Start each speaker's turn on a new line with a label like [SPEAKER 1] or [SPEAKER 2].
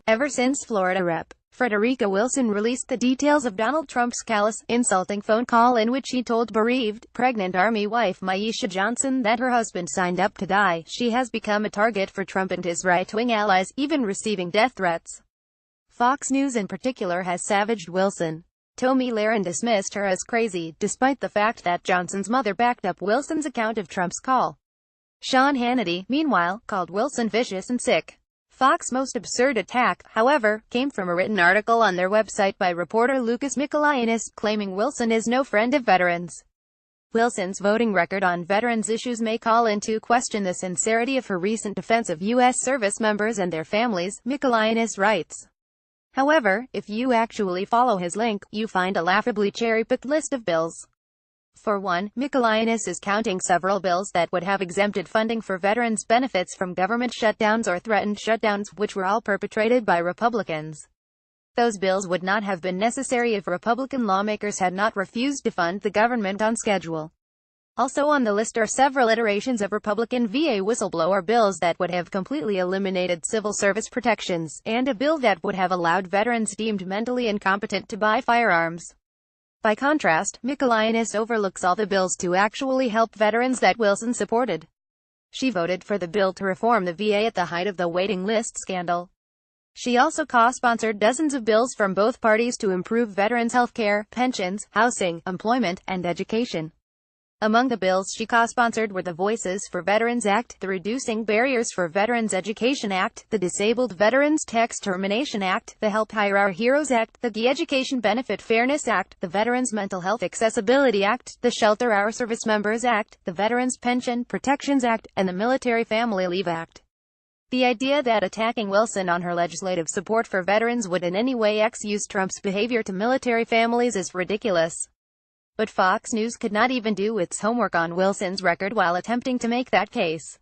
[SPEAKER 1] Ever since Florida Rep. Frederica Wilson released the details of Donald Trump's callous, insulting phone call in which he told bereaved, pregnant Army wife Maisha Johnson that her husband signed up to die, she has become a target for Trump and his right-wing allies, even receiving death threats. Fox News in particular has savaged Wilson. Tomi Lahren dismissed her as crazy, despite the fact that Johnson's mother backed up Wilson's account of Trump's call. Sean Hannity, meanwhile, called Wilson vicious and sick. Fox's most absurd attack, however, came from a written article on their website by reporter Lucas Mikolaianis, claiming Wilson is no friend of veterans. Wilson's voting record on veterans issues may call into question the sincerity of her recent defense of U.S. service members and their families, Mikolaianis writes. However, if you actually follow his link, you find a laughably cherry-picked list of bills. For one, Mikolaianis is counting several bills that would have exempted funding for veterans' benefits from government shutdowns or threatened shutdowns, which were all perpetrated by Republicans. Those bills would not have been necessary if Republican lawmakers had not refused to fund the government on schedule. Also on the list are several iterations of Republican VA whistleblower bills that would have completely eliminated civil service protections, and a bill that would have allowed veterans deemed mentally incompetent to buy firearms. By contrast, Mikolaianis overlooks all the bills to actually help veterans that Wilson supported. She voted for the bill to reform the VA at the height of the waiting list scandal. She also co-sponsored dozens of bills from both parties to improve veterans' health care, pensions, housing, employment, and education. Among the bills she co-sponsored were the Voices for Veterans Act, the Reducing Barriers for Veterans Education Act, the Disabled Veterans Tax Termination Act, the Help Hire Our Heroes Act, the Education Benefit Fairness Act, the Veterans Mental Health Accessibility Act, the Shelter Our Service Members Act, the Veterans Pension Protections Act, and the Military Family Leave Act. The idea that attacking Wilson on her legislative support for veterans would in any way excuse Trump's behavior to military families is ridiculous. But Fox News could not even do its homework on Wilson's record while attempting to make that case.